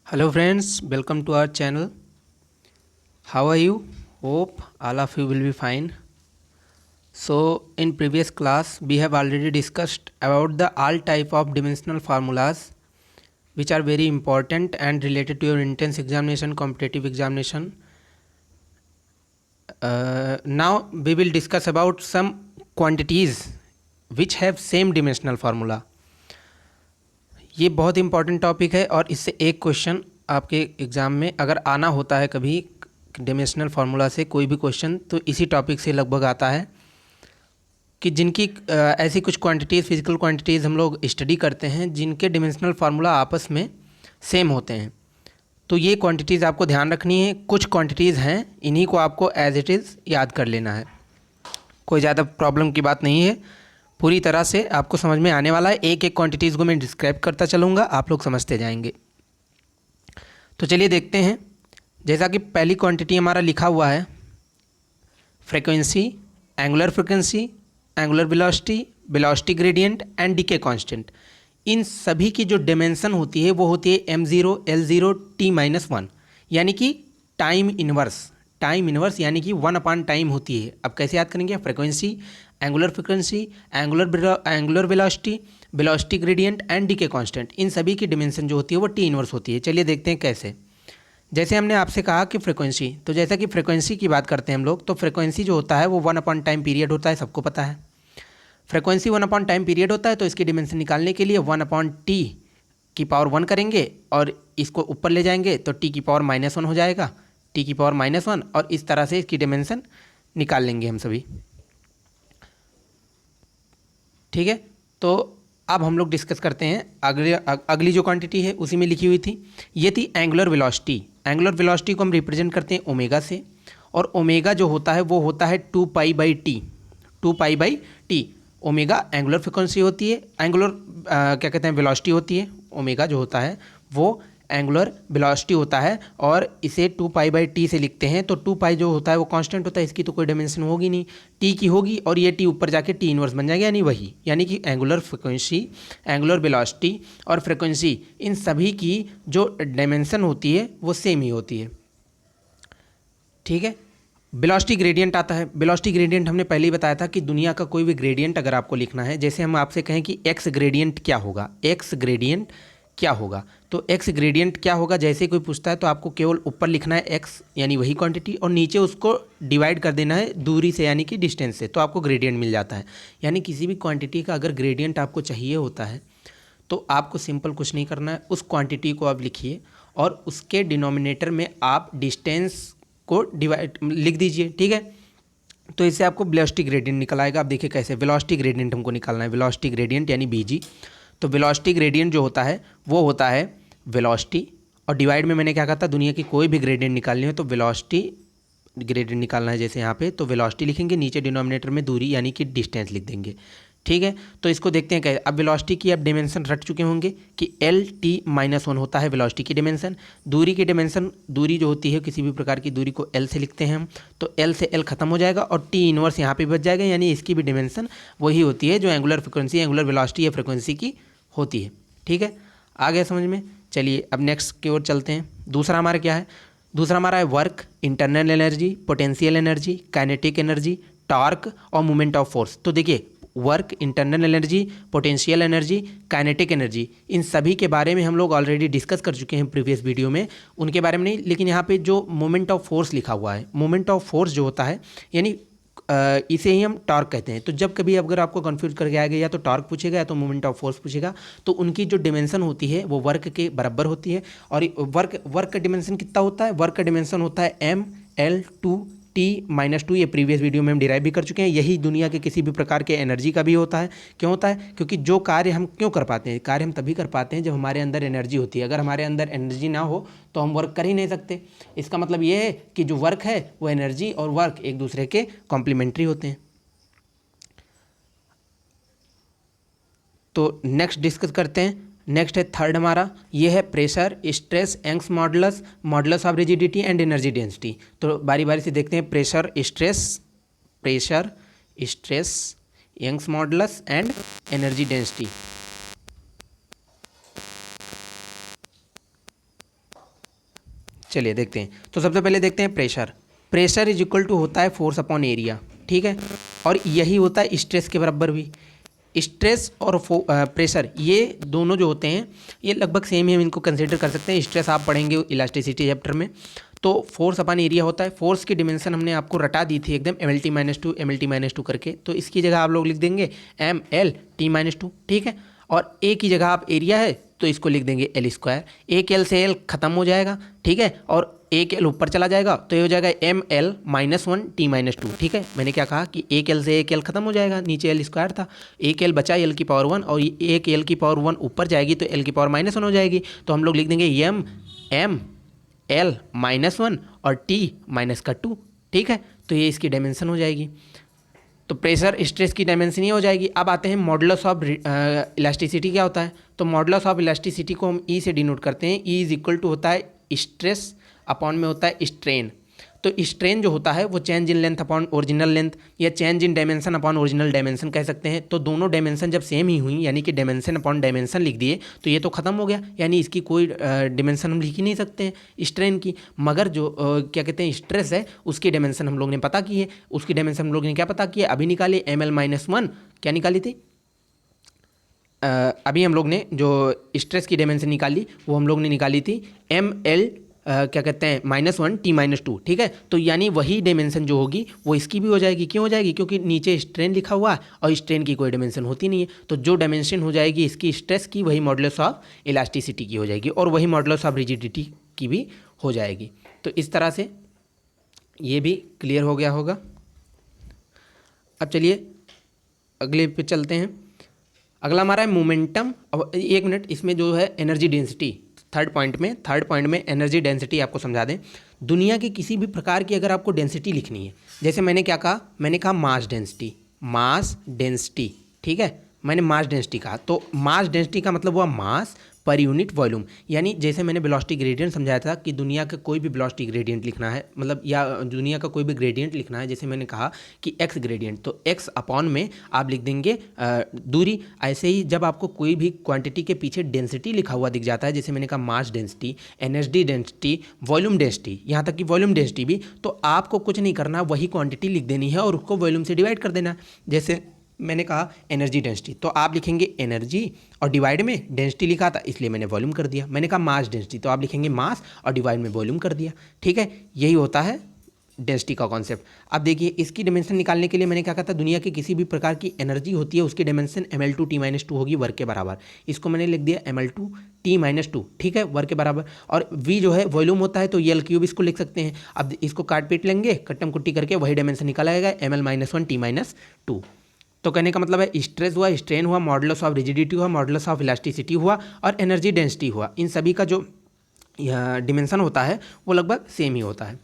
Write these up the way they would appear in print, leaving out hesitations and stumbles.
Hello friends, welcome to our channel. How are you? Hope all of you will be fine. So in previous class we have already discussed about the all type of dimensional formulas which are very important and related to your entrance examination, competitive examination. Now we will discuss about some quantities which have same dimensional formula. ये बहुत important topic है और इससे एक question आपके exam में अगर आना होता है कभी डायमेंशनल फार्मूला से कोई भी क्वेश्चन तो इसी टॉपिक से लगभग आता है कि जिनकी ऐसी कुछ क्वांटिटीज़ फिजिकल क्वांटिटीज़ हम लोग स्टडी करते हैं जिनके डायमेंशनल फार्मूला आपस में सेम होते हैं। तो ये क्वांटिटीज़ आपको ध्यान रखनी है। कुछ क्वांटिटीज़ हैं, इन्हीं को आपको एज इट इज़ याद कर लेना है। कोई ज़्यादा प्रॉब्लम की बात नहीं है, पूरी तरह से आपको समझ में आने वाला है। एक एक क्वांटिटीज़ को मैं डिस्क्राइब करता चलूँगा, आप लोग समझते जाएंगे। तो चलिए देखते हैं। जैसा कि पहली क्वांटिटी हमारा लिखा हुआ है frequency, angular frequency, angular velocity, velocity gradient and decay constant. इन सभी की जो डिमेंशन होती है वो होती है m0 L0 t-1, यानी कि टाइम इनवर्स। टाइम इनवर्स यानी कि 1 टाइम होती है। अब कैसे याद करेंगे? Frequency, angular frequency, angular velocity, velocity gradient and decay constant, इन सभी की डिमेंशन जो होती है वो टी इनवर्स होती है। चलिए देखते हैं कैसे। जैसे हमने आपसे कहा कि फ्रीक्वेंसी, तो जैसा कि फ्रीक्वेंसी की बात करते हैं हम लोग, तो फ्रीक्वेंसी जो होता है वो 1 टाइम पीरियड होता है, सबको पता है। फ्रीक्वेंसी 1 टाइम पीरियड होता है, तो इसकी डिमेंशन निकालने के लिए 1/t की पावर 1 करेंगे और इसको ऊपर ले जाएंगे तो t की पावर -1 हो जाएगा, t की पावर -1, और इस तरह से इसकी डिमेंशन निकाल लेंगे हम सभी। ठीक है, तो अब हम लोग डिस्कस करते हैं अगली जो क्वांटिटी है उसी में लिखी हुई थी। ये थी एंगुलर वेलोसिटी। एंगुलर वेलोसिटी को हम रिप्रेजेंट करते हैं ओमेगा से, और ओमेगा जो होता है वो होता है 2π/t। 2π/t omega angular frequency होती है, एंगुलर क्या कहते हैं वेलोसिटी होती है। ओमेगा जो होता है वो एंगुलर वेलोसिटी होता है, और इसे 2π/t से लिखते हैं। तो 2π जो होता है वो कांस्टेंट होता है, इसकी तो कोई डायमेंशन होगी नहीं, t की होगी, और ये t ऊपर जाके t इनवर्स बन जाएगा, यानी वही, यानी कि एंगुलर फ्रिक्वेंसी, एंगुलर वेलोसिटी और फ्रिक्वेंसी, इन सभी की जो डायमेंशन होती है वो सेम ही होती है। ठीक है, वेलोसिटी ग्रेडियंट आता है। वेलोसिटी ग्रेडियंट हमने पहले ही बताया था कि दुनिया का कोई भी ग्रेडियंट अगर आपको लिखना है, जैसे हम आपसे कहें कि एक्स ग्रेडियंट क्या होगा, एक्स ग्रेडियंट क्या होगा, तो एक्स ग्रेडियंट क्या होगा जैसे कोई पूछता है तो आपको केवल ऊपर लिखना है एक्स यानी वही क्वांटिटी, और नीचे उसको डिवाइड कर देना है दूरी से यानी कि डिस्टेंस से, तो आपको ग्रेडियंट मिल जाता है। यानी किसी भी क्वांटिटी का अगर ग्रेडियंट आपको चाहिए होता है तो आपको सिंपल कुछ नहीं करना है, उस क्वांटिटी को आप लिखिए और उसके डिनोमिनेटर में आप डिस्टेंस को डिवाइड लिख दीजिए। ठीक है, तो इससे आपको वेलोसिटी ग्रेडियंट निकल आएगा। आप देखिए कैसे, वेलोसिटी ग्रेडियंट हमको निकालना है, वेलोसिटी ग्रेडियंट यानी बीजी। तो वेलोसिटी ग्रेडियंट जो होता है वो होता है वेलोसिटी, और डिवाइड में मैंने क्या कहा था, दुनिया की कोई भी ग्रेडियंट निकालनी हो तो वेलोसिटी ग्रेडियंट निकालना है। जैसे यहाँ पे तो वेलोसिटी लिखेंगे, नीचे डिनोमिनेटर में दूरी यानी कि डिस्टेंस लिख देंगे। ठीक है, तो इसको देखते हैं कैसे। अब वेलोसिटी की आप डिमेंशन रट चुके होंगे कि L t-1 होता है वेलोसिटी की डिमेंशन। दूरी की डिमेंशन, दूरी जो होती है किसी भी प्रकार की दूरी को L से लिखते हैं हम, तो L से L खत्म हो जाएगा और t इनवर्स यहाँ पे बच जाएगा, यानी इसकी भी डिमेंशन वही होती है जो एंगुलर फ्रिक्वेंसी, एंगुलर वेलोसिटी या फ्रिक्वेंसी की होती है। ठीक है, आ गया समझ में। चलिए अब नेक्स्ट की ओर चलते हैं। दूसरा हमारा क्या है? दूसरा हमारा है work, internal energy, potential energy, kinetic energy, torque और मोमेंट ऑफ फोर्स। तो देखिए, work, internal energy, potential energy, kinetic energy, इन सभी के बारे में हम लोग ऑलरेडी डिस्कस कर चुके हैं प्रीवियस वीडियो में, उनके बारे में नहीं। लेकिन यहाँ पे जो मोमेंट ऑफ फोर्स लिखा हुआ है, मोमेंट ऑफ फोर्स जो होता है यानी इसे ही हम टॉर्क कहते हैं। तो जब कभी अगर आपको कंफ्यूज करके आएगा या तो टॉर्क पूछेगा या तो मोमेंट ऑफ फोर्स पूछेगा, तो उनकी जो डिमेंशन होती है वो वर्क के बराबर होती है। और वर्क का डिमेंशन कितना होता है? वर्क का डिमेंशन होता है m/L/t-2। ये प्रीवियस वीडियो में हम डिराइव भी कर चुके हैं। यही दुनिया के किसी भी प्रकार के एनर्जी का भी होता है। क्यों होता है? क्योंकि जो कार्य हम क्यों कर पाते हैं, कार्य हम तभी कर पाते हैं जब हमारे अंदर एनर्जी होती है। अगर हमारे अंदर एनर्जी ना हो तो हम वर्क कर ही नहीं सकते। इसका मतलब ये है कि जो वर्क है वो एनर्जी और वर्क एक दूसरे के कॉम्प्लीमेंट्री होते हैं। तो नेक्स्ट डिस्कस करते हैं। नेक्स्ट है थर्ड हमारा, ये है pressure, stress, Young's modulus, modulus of rigidity and energy density. तो बारी बारी से देखते हैं। Pressure, stress, Young's modulus and energy density. चलिए देखते हैं। तो सबसे पहले देखते हैं pressure. Pressure is equal to होता है फोर्स अपॉन एरिया, ठीक है, और यही होता है स्ट्रेस के बराबर भी। स्ट्रेस और प्रेशर ये दोनों जो होते हैं ये लगभग सेम ही, हम इनको कंसिडर कर सकते हैं। स्ट्रेस आप पढ़ेंगे इलास्टिसिटी चैप्टर में। तो फोर्स अपॉन एरिया होता है। फोर्स की डिमेंशन हमने आपको रटा दी थी एकदम, MLT-2 MLT-2 करके। तो इसकी जगह आप लोग लिख देंगे MLT-2, ठीक है। और ए की जगह आप एरिया है तो इसको लिख देंगे L²। एक एल से एल खत्म हो जाएगा, ठीक है, और एक एल ऊपर चला जाएगा तो ये हो जाएगा ML-1T-2, ठीक है। मैंने क्या कहा कि एक एल से एक एल खत्म हो जाएगा, नीचे L² था, एक एल बचा L⁻1 और एक L⁻1 ऊपर जाएगी तो L⁻1 हो जाएगी। तो हम लोग लिख देंगे ML-1 और T-2, ठीक है। तो ये इसकी डायमेंशन हो जाएगी। तो प्रेशर स्ट्रेस की डायमेंशन ही हो जाएगी। अब आते हैं मॉडुलस ऑफ इलास्टिसिटी क्या होता है। तो मॉडुलस ऑफ इलास्टिसिटी को हम ई से डिनोट करते हैं। ई इज इक्वल टू होता है स्ट्रेस अपॉन में होता है स्ट्रेन। तो स्ट्रेन जो होता है वो change in length upon original length या change in dimension upon original dimension कह सकते हैं। तो दोनों डायमेंशन जब सेम ही हुई, यानी कि डायमेंशन अपॉन डायमेंशन लिख दिए, तो ये तो खत्म हो गया, यानी इसकी कोई डायमेंशन हम लिख ही नहीं सकते हैं स्ट्रेन की। मगर जो क्या कहते हैं स्ट्रेस है उसकी डायमेंशन हम लोग ने पता की है। उसकी डायमेंशन हम लोग ने क्या पता की है, अभी निकाली ML-1 क्या निकाली थी, अभी हम लोग ने जो स्ट्रेस की डायमेंशन निकाली वो हम लोग ने निकाली थी ML क्या कहते हैं -1T-2, ठीक है। तो यानी वही डायमेंशन जो होगी वो इसकी भी हो जाएगी। क्यों हो जाएगी, क्योंकि नीचे स्ट्रेन लिखा हुआ है और स्ट्रेन की कोई डायमेंशन होती नहीं है। तो जो डायमेंशन हो जाएगी इसकी स्ट्रेस की, वही मॉडुलस ऑफ इलास्टिसिटी की हो जाएगी और वही मॉडुलस ऑफ रिजिडिटी की भी हो जाएगी। तो इस तरह से ये भी क्लियर हो गया होगा। अब चलिए अगले पे चलते हैं। अगला हमारा है मोमेंटम। अब एक मिनट, इसमें जो है एनर्जी डेंसिटी, थर्ड पॉइंट में एनर्जी डेंसिटी आपको समझा दें। दुनिया की किसी भी प्रकार की अगर आपको डेंसिटी लिखनी है, जैसे मैंने क्या कहा, मैंने कहा मास डेंसिटी, ठीक है, मैंने मास डेंसिटी कहा। तो मास डेंसिटी का मतलब हुआ मास पर यूनिट वॉल्यूम। यानी जैसे मैंने वेलोसिटी ग्रेडियंट समझाया था कि दुनिया का कोई भी वेलोसिटी ग्रेडियंट लिखना है, मतलब या दुनिया का कोई भी ग्रेडियंट लिखना है, जैसे मैंने कहा कि एक्स ग्रेडियंट, तो एक्स अपॉन में आप लिख देंगे दूरी। ऐसे ही जब आपको कोई भी क्वांटिटी के पीछे डेंसिटी लिखा हुआ दिख जाता है, जैसे मैंने कहा mass density, energy density, volume density, यहाँ तक कि वॉल्यूम डेंसिटी भी, तो आपको कुछ नहीं करना, वही क्वांटिटी लिख देनी है और उसको वॉल्यूम से डिवाइड कर देना। जैसे मैंने कहा एनर्जी डेंसिटी, तो आप लिखेंगे एनर्जी और डिवाइड में डेंसिटी लिखा था इसलिए मैंने वॉल्यूम कर दिया। मैंने कहा मास डेंसिटी, तो आप लिखेंगे मास और डिवाइड में वॉल्यूम कर दिया, ठीक है। यही होता है डेंसिटी का कॉन्सेप्ट। अब देखिए इसकी डायमेंशन निकालने के लिए मैंने क्या कहा था, दुनिया की किसी भी प्रकार की एनर्जी होती है उसकी डायमेंशन ML2T-2 होगी वर्क के बराबर। इसको मैंने लिख दिया ML2T-2, ठीक है, वर्क के बराबर। और V जो है वॉल्यूम होता है, तो ये L³ इसको लिख सकते हैं। अब इसको काट पीट लेंगे, कट्टम कुट्टी करके वही डायमेंशन निकाला जाएगा ML-1T-2। तो कहने का मतलब है स्ट्रेस हुआ, स्ट्रेन हुआ, मॉडुलस ऑफ रिजिडिटी हुआ, मॉडुलस ऑफ इलास्टिसिटी हुआ और एनर्जी डेंसिटी हुआ। इन सभी का जो डिमेंशन होता है वो लगभग सेम ही होता है।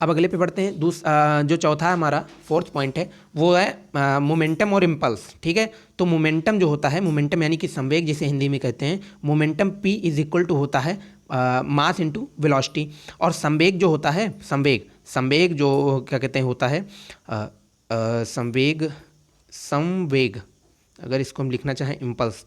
अब अगले पे बढ़ते हैं। जो चौथा है हमारा फोर्थ पॉइंट है वो है मोमेंटम और इम्पल्स, ठीक है। तो मोमेंटम जो होता है, मोमेंटम यानी कि संवेग जिसे हिंदी में कहते हैं, momentum P is equal to होता है मास इंटू वेलोसिटी। और संवेग जो होता है, संवेग जो क्या कहते हैं होता है संवेग, अगर इसको हम लिखना चाहें इम्पल्स,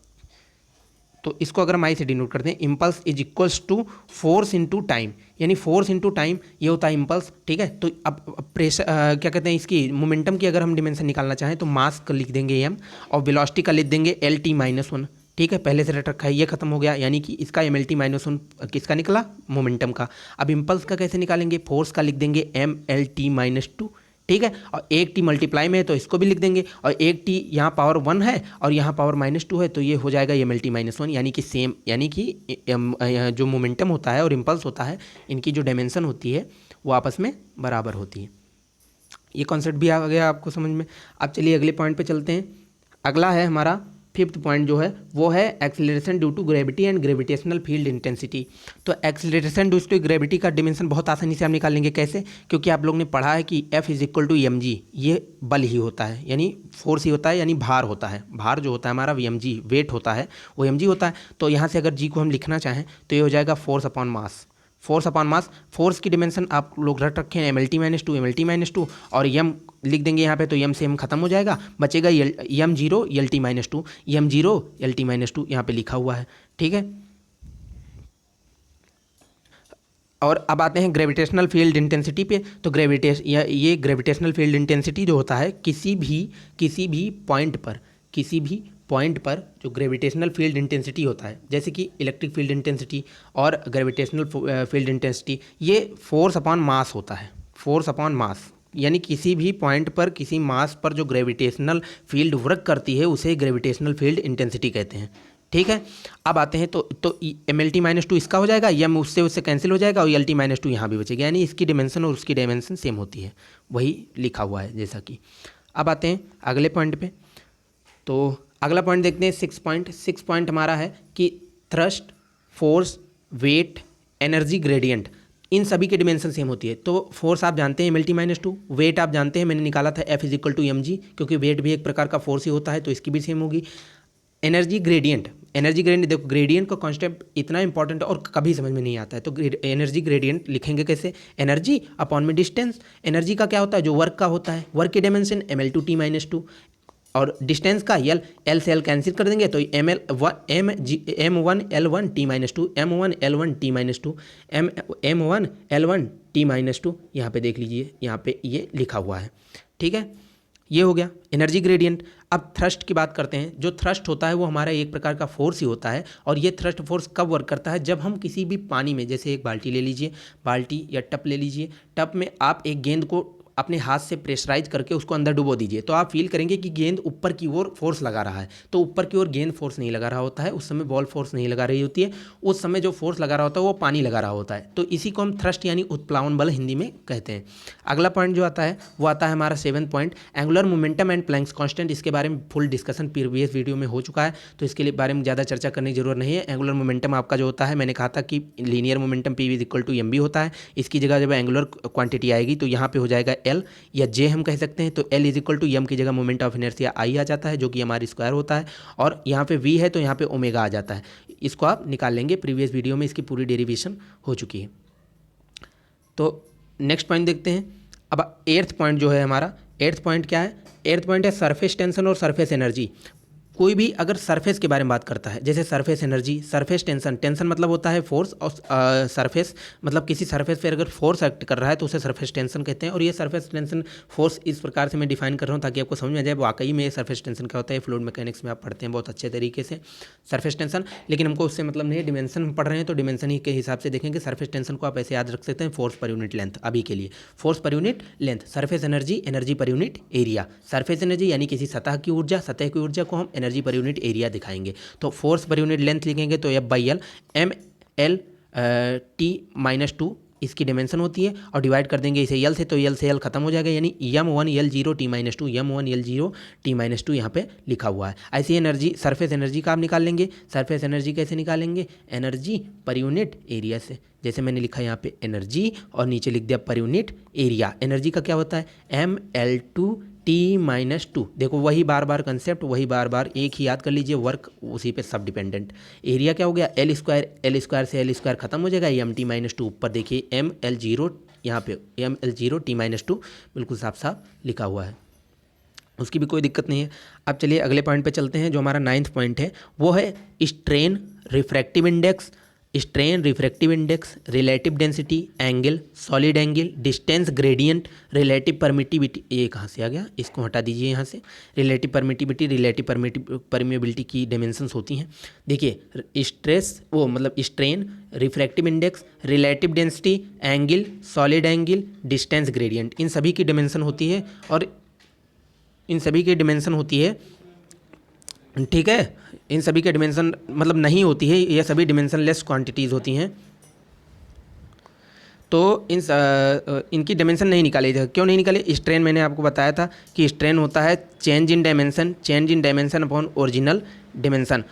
तो इसको अगर हम आई से डिनोट करते हैं, impulse is equals to force into time, यानी फोर्स इनटू टाइम ये होता है इम्पल्स, ठीक है। तो अब प्रेशर क्या कहते हैं, इसकी मोमेंटम की अगर हम डिमेंशन निकालना चाहें तो मास का लिख देंगे m और वेलोसिटी का लिख देंगे LT-1, ठीक है। पहले से रट रखा है, ये खत्म हो गया, यानी कि इसका MLT-1 किसका निकला, मोमेंटम का। अब इम्पल्स का कैसे निकालेंगे, फोर्स का लिख देंगे MLT-2, ठीक है। और एक टी मल्टीप्लाई में है तो इसको भी लिख देंगे, और एक टी यहाँ पावर 1 है और यहाँ पावर -2 है, तो ये हो जाएगा MLT-1, यानी कि सेम, यानी कि जो मोमेंटम होता है और इम्पल्स होता है इनकी जो डायमेंशन होती है वो आपस में बराबर होती है। ये कॉन्सेप्ट भी आ गया आपको समझ में। अब चलिए अगले पॉइंट पे चलते हैं। अगला है हमारा फिफ्थ पॉइंट जो है वो है acceleration due to gravity and gravitational field intensity. तो एक्सीलरेशन ड्यू टू ग्रेविटी का डिमेंशन बहुत आसानी से हम निकाल लेंगे। कैसे, क्योंकि आप लोग ने पढ़ा है कि F is equal to mg, ये बल ही होता है, यानी फोर्स ही होता है, यानी भार होता है। भार जो होता है हमारा mg, वेट होता है वो mg होता है। तो यहाँ से अगर g को हम लिखना चाहें तो ये हो जाएगा force upon mass. Force upon mass, force की डिमेंशन आप लोग रट रखे हैं MLT-2 और m लिख देंगे यहाँ पे, तो m से m खत्म हो जाएगा, बचेगा m0 LT-2, m0 LT-2 यहाँ पे लिखा हुआ है, ठीक है। और अब आते हैं ग्रेविटेशनल फील्ड इंटेंसिटी पे। तो ये ग्रेविटेशनल फील्ड इंटेंसिटी जो होता है किसी भी पॉइंट पर जो ग्रेविटेशनल फील्ड इंटेंसिटी होता है, जैसे कि इलेक्ट्रिक फील्ड इंटेंसिटी और ग्रेविटेशनल फील्ड इंटेंसिटी, ये फोर्स अपॉन मास होता है, फोर्स अपॉन मास। यानी किसी भी पॉइंट पर किसी मास पर जो ग्रेविटेशनल फील्ड वर्क करती है उसे ग्रेविटेशनल फील्ड इंटेंसिटी कहते हैं। ठीक है, अब आते हैं तो M L T minus two इसका हो जाएगा, यम उससे कैंसिल हो जाएगा और एल टी माइनस टू यहाँ भी बचेगा, यानी इसकी डायमेंशन और उसकी डायमेंशन सेम होती है, वही लिखा हुआ है जैसा कि। अब आते हैं अगले पॉइंट पे। तो अगला पॉइंट देखते हैं 6 पॉइंट हमारा है कि thrust, force, weight, energy gradient, इन सभी की डिमेंशन सेम होती है। तो फोर्स आप जानते हैं M L T minus two, weight आप जानते हैं मैंने निकाला था F is equal to M G, क्योंकि वेट भी एक प्रकार का फोर्स ही होता है तो इसकी भी सेम होगी। एनर्जी ग्रेडियंट देखो ग्रेडियंट का कॉन्सेप्ट इतना इंपॉर्टेंट और कभी समझ में नहीं आता है, तो एनर्जी ग्रेडियंट लिखेंगे कैसे, एनर्जी अपॉन में डिस्टेंस। एनर्जी का क्या होता है, जो वर्क का होता है, वर्क की dimension M L two T minus two, और डिस्टेंस का एल से एल कैंसिल कर देंगे तो M one L one T minus two, M1 L1 T minus two, M1 L1 T minus two, यहाँ पे देख लीजिए, यहाँ पे ये लिखा हुआ है। ठीक है, ये हो गया एनर्जी ग्रेडियंट। अब थ्रस्ट की बात करते हैं। जो थ्रस्ट होता है वो हमारा एक प्रकार का फोर्स ही होता है, और ये थ्रस्ट फोर्स कब वर्क करता है, जब हम किसी भी पानी में, जैसे एक बाल्टी ले लीजिए, बाल्टी या टप ले लीजिए, टप में आप एक गेंद को अपने हाथ से प्रेशराइज करके उसको अंदर डुबो दीजिए, तो आप फील करेंगे कि गेंद ऊपर की ओर फोर्स लगा रहा है। तो ऊपर की ओर गेंद फोर्स नहीं लगा रहा होता है, उस समय बॉल फोर्स नहीं लगा रही होती है, उस समय जो फोर्स लगा रहा होता है वो पानी लगा रहा होता है। तो इसी को हम थ्रस्ट यानी उत्प्लावन बल हिंदी में कहते हैं। अगला पॉइंट जो आता है वो आता है हमारा 7 point, angular momentum and Planck's constant. इसके बारे में फुल डिस्कशन प्रीवियस वीडियो में हो चुका है, तो इसके लिए बारे में ज़्यादा चर्चा करने की जरूरत नहीं है। एंगुलर मोमेंटम आपका जो होता है, मैंने कहा था कि linear momentum P is equal to M B होता है, इसकी जगह जब एंगुलर क्वांटिटी आएगी तो यहाँ पे हो जाएगा एल या जे हम कह सकते हैं। तो L is equal to M की जगह मोमेंट ऑफ इनर्शिया आई आ जाता है, जो कि हमारी स्क्वायर होता है, और यहाँ पे वी है तो यहाँ पे ओमेगा आ जाता है। इसको आप निकाल लेंगे, प्रीवियस वीडियो में इसकी पूरी डेरिवेशन हो चुकी है। तो नेक्स्ट पॉइंट देखते हैं। अब 8th पॉइंट जो है हमारा, 8th पॉइंट क्या है, 8th पॉइंट है सरफेस टेंशन और सरफेस एनर्जी। कोई भी अगर सरफेस के बारे में बात करता है, जैसे surface energy, surface tension, tension मतलब होता है फोर्स, और सरफेस मतलब किसी सरफेस पे अगर फोर्स एक्ट कर रहा है तो उसे सरफेस टेंशन कहते हैं। और ये सरफेस टेंशन फोर्स इस प्रकार से मैं डिफाइन कर रहा हूँ ताकि आपको समझ में आ जाए वाकई में सरफेस टेंशन क्या होता है। फ्लूइड मैकेनिक्स में आप पढ़ते हैं बहुत अच्छे तरीके से सरफेस टेंशन, लेकिन हमको उससे मतलब नहीं है, डिमेंशन में पढ़ रहे हैं तो डिमेंशन ही के हिसाब से देखेंगे। सरफेस टेंशन को आप ऐसे याद रख सकते हैं, फोर्स पर यूनिट लेंथ। अभी के लिए force per unit length, surface energy, energy per unit area. Surface energy यानी किसी सतह की ऊर्जा, सतह की ऊर्जा को हम एनर्जी पर यूनिट एरिया दिखाएंगे। तो फोर्स पर यूनिट लेंथ लिखेंगे तो F by L, M L T minus two इसकी डिमेंशन होती है, और डिवाइड कर देंगे इसे यल से, तो यल से यल खत्म हो जाएगा, यानी M1 L0 T minus two, M1 L0 T minus two यहाँ पे लिखा हुआ है। ऐसी एनर्जी, सरफेस एनर्जी का आप निकाल लेंगे। सरफेस एनर्जी कैसे निकालेंगे, एनर्जी पर यूनिट एरिया से, जैसे मैंने लिखा यहाँ पे एनर्जी और नीचे लिख दिया पर यूनिट एरिया। एनर्जी का क्या होता है, ML2 T माइनस टू। देखो वही बार बार कंसेप्ट, वही बार बार एक ही याद कर लीजिए, वर्क उसी पे सब डिपेंडेंट। एरिया क्या हो गया, एल स्क्वायर से एल स्क्वायर खत्म हो जाएगा, एम टी माइनस टू, ऊपर देखिए ML0, यहाँ पे ML0 T माइनस टू बिल्कुल साफ साफ लिखा हुआ है, उसकी भी कोई दिक्कत नहीं है। अब चलिए अगले पॉइंट पे चलते हैं। जो हमारा 9th पॉइंट है वो है strain refractive index, strain refractive index, relative density, angle, solid angle, distance gradient, relative permittivity. ये कहाँ से आ गया, इसको हटा दीजिए यहाँ से। रिलेटिव परमिटिविटी, रिलेटिव परमिएबिलिटी की डायमेंशंस होती हैं। देखिए स्ट्रेस वो मतलब strain, refractive index, relative density, angle, solid angle, distance gradient, इन सभी की डायमेंशन होती है, और इन सभी की डिमेंशन होती है। ठीक है, इन सभी के डिमेंशन मतलब नहीं होती है, ये सभी डिमेंशनलेस क्वांटिटीज़ होती हैं। तो इनकी डायमेंशन नहीं निकाली जाए। क्यों नहीं निकाले, स्ट्रेन मैंने आपको बताया था कि स्ट्रेन होता है change in dimension upon original dimension.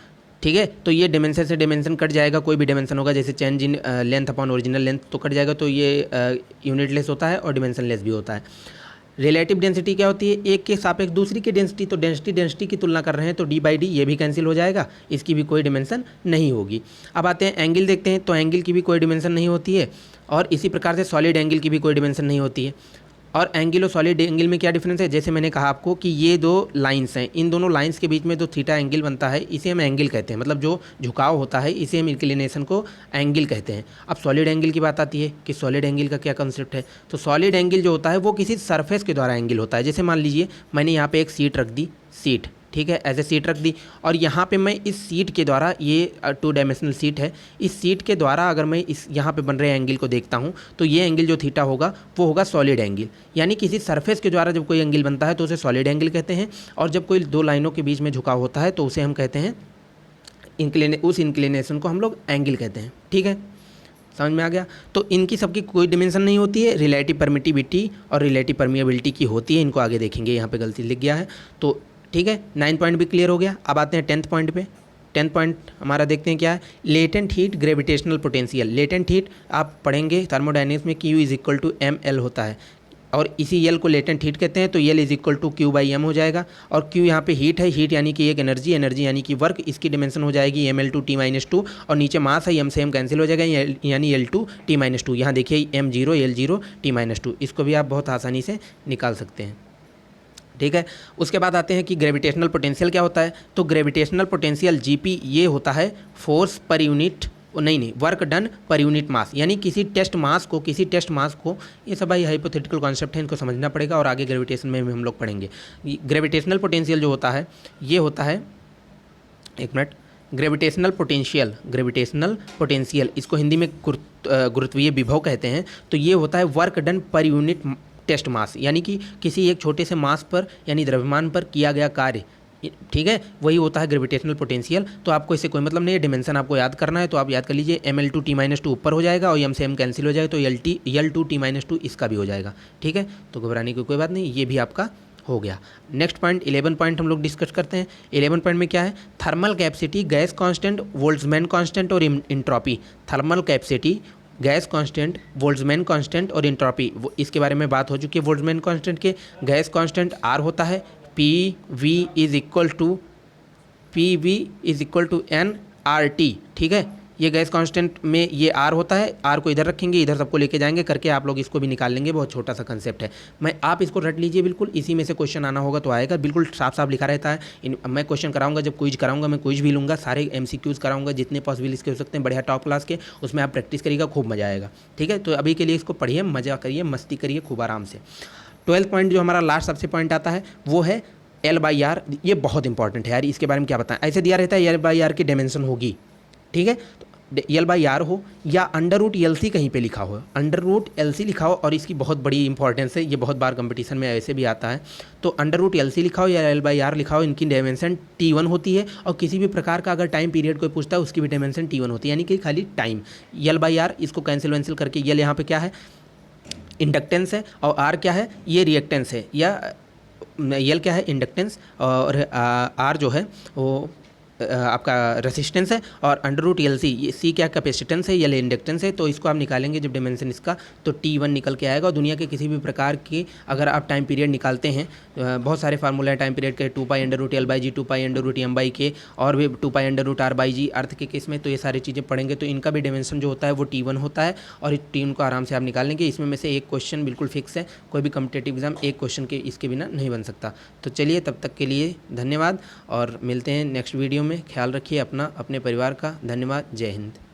ठीक है, तो ये डिमेंशन से डिमेंशन कट जाएगा, कोई भी डिमेंशन होगा, जैसे change in length upon original length तो कट जाएगा, तो ये यूनिटलेस होता है और डिमेंशनलेस भी होता है। रिलेटिव डेंसिटी क्या होती है, एक के सापेक्ष दूसरी की डेंसिटी, तो डेंसिटी की तुलना कर रहे हैं तो डी बाई डी ये भी कैंसिल हो जाएगा, इसकी भी कोई डिमेंशन नहीं होगी। अब आते हैं एंगल देखते हैं, तो एंगल की भी कोई डिमेंशन नहीं होती है, और इसी प्रकार से सॉलिड एंगल की भी कोई डिमेंशन नहीं होती है। और एंगल और सॉलिड एंगल में क्या डिफरेंस है, जैसे मैंने कहा आपको कि ये दो लाइंस हैं, इन दोनों लाइंस के बीच में जो थीटा एंगल बनता है इसे हम एंगल कहते हैं, मतलब जो झुकाव होता है इसे हम इंक्लिनेशन को एंगल कहते हैं। अब सॉलिड एंगल की बात आती है कि सॉलिड एंगल का क्या कंसेप्ट है। तो सॉलिड एंगल जो होता है वो किसी सरफेस के द्वारा एंगल होता है। जैसे मान लीजिए मैंने यहाँ पे एक सीट रख दी, सीट, ठीक है, ऐसे सीट रख दी, और यहाँ पे मैं इस सीट के द्वारा, ये 2 डायमेंशनल सीट है, इस सीट के द्वारा अगर मैं इस यहाँ पे बन रहे एंगल को देखता हूँ तो ये एंगल जो थीटा होगा वो होगा सॉलिड एंगल। यानी किसी सरफेस के द्वारा जब कोई एंगल बनता है तो उसे सॉलिड एंगल कहते हैं, और जब कोई दो लाइनों के बीच में झुकाव होता है तो उसे हम कहते हैं उस इंक्लिनेशन को हम लोग एंगल कहते हैं। ठीक है, समझ में आ गया। तो इनकी सबकी कोई डिमेंशन नहीं होती है, रिलेटिव परमिटिविटी और रिलेटिव परमिएबिलिटी की होती है, इनको आगे देखेंगे, यहाँ पे गलती लिख गया है। तो ठीक है, 9 पॉइंट भी क्लियर हो गया। अब आते हैं 10th पॉइंट पे। 10th पॉइंट हमारा देखते हैं क्या है, latent heat gravitational potential. Latent heat आप पढ़ेंगे थर्मोडायनेमिक्स में, Q is equal to ml होता है, और इसी L को लेटेंट हीट कहते हैं, तो L is equal to Q/m हो जाएगा। और Q यहाँ पे हीट है, हीट यानी कि एक एनर्जी, एनर्जी यानी कि वर्क, इसकी डिमेंशन हो जाएगी ml2t-2, और नीचे मास है, m से m कैंसिल हो जाएगा, यानी L2t-2। यहाँ देखिए m0 L0t-2, इसको भी आप बहुत आसानी से निकाल सकते हैं। ठीक है, उसके बाद आते हैं कि ग्रेविटेशनल पोटेंशियल क्या होता है। तो ग्रेविटेशनल पोटेंशियल GP ये होता है फोर्स पर यूनिट, नहीं work done per unit mass, यानी किसी टेस्ट मास को, ये सब भाई हाइपोथेटिकल कॉन्सेप्ट है, इनको समझना पड़ेगा और आगे ग्रेविटेशन में भी हम लोग पढ़ेंगे। ग्रेविटेशनल पोटेंशियल जो होता है ये होता है, एक मिनट, ग्रेविटेशनल पोटेंशियल इसको हिंदी में गुरुत्वीय विभव कहते हैं। तो ये होता है work done per unit test mass, यानी कि किसी एक छोटे से मास पर यानी द्रव्यमान पर किया गया कार्य, ठीक है, वही होता है ग्रेविटेशनल पोटेंशियल। तो आपको इससे कोई मतलब नहीं है, डिमेंशन आपको याद करना है, तो आप याद कर लीजिए ml2t-2 ऊपर हो जाएगा और m से m कैंसिल हो जाएगा, तो L2t-2 इसका भी हो जाएगा। ठीक है, तो घबराने की कोई बात नहीं, ये भी आपका हो गया। नेक्स्ट पॉइंट 11 पॉइंट हम लोग डिस्कस करते हैं। 11 पॉइंट में क्या है, thermal capacity, gas constant, Boltzmann constant और entropy. Thermal capacity, gas constant, Boltzmann constant और इंट्रॉपी, इसके बारे में बात हो चुकी है। बोल्ट्जमैन कांस्टेंट के गैस कांस्टेंट R होता है, PV is equal to nRT। ठीक है, ये गैस कांस्टेंट में ये R होता है, R को इधर रखेंगे, इधर सबको लेके जाएंगे करके आप लोग इसको भी निकाल लेंगे, बहुत छोटा सा कंसेप्ट है। आप इसको रट लीजिए, बिल्कुल इसी में से क्वेश्चन आना होगा तो आएगा, बिल्कुल साफ साफ लिखा रहता है। मैं क्वेश्चन कराऊंगा, जब क्विज कराऊंगा मैं क्विज भी लूँगा, सारे MCQs कराऊंगा जितने पॉसिबल इसके हो सकते हैं, बढ़िया टॉप क्लास के, उसमें आप प्रैक्टिस करिएगा, खूब मजा आएगा। ठीक है, तो अभी के लिए इसको पढ़िए, मजा करिए, मस्ती करिए खूब आराम से। 12th पॉइंट जो हमारा लास्ट सबसे पॉइंट आता है वो है L/R। ये बहुत इंपॉर्टेंट है यार, इसके बारे में क्या बताएं। ऐसे दिया रहता है L/R की डायमेंशन होगी, ठीक है, L/R हो या √LC कहीं पे लिखा हो, √LC लिखा हो, और इसकी बहुत बड़ी इंपॉर्टेंस है, ये बहुत बार कंपटीशन में ऐसे भी आता है। तो √LC लिखा हो या L/R लिखा हो, इनकी डायमेंशन T1 होती है, और किसी भी प्रकार का अगर टाइम पीरियड कोई पूछता है उसकी भी डायमेंशन T1 होती है, यानी कि खाली टाइम। L/R इसको कैंसिल वैंसिल करके L यहाँ पे क्या है, इंडक्टेंस है, और R क्या है, ये रिएक्टेंस है, या L क्या है, इंडक्टेंस, और R जो है वो आपका रेसिस्टेंस है, और √LC ये C क्या कैपेसिटेंस है, L इंडक्टेंस है। तो इसको आप निकालेंगे जब डायमेंशन इसका, तो T1 निकल के आएगा। और दुनिया के किसी भी प्रकार की अगर आप टाइम पीरियड निकालते हैं, बहुत सारे फार्मूला है टाइम पीरियड के, 2π√L/g, 2π√m/k, और भी 2π√R/g अर्थ के केस में, तो ये सारी चीज़ें पढ़ेंगे। तो इनका भी डायमेंशन जो होता है वो T1 होता है, और T1 को आराम से आप निकाल लेंगे। इसमें में से एक क्वेश्चन बिल्कुल फिक्स है, कोई भी कॉम्पिटेटिव एग्जाम एक क्वेश्चन के इसके बिना नहीं बन सकता। तो चलिए, तब तक के लिए धन्यवाद, और मिलते हैं नेक्स्ट वीडियो में। ख्याल रखिए अपना, अपने परिवार का। धन्यवाद, जय हिंद।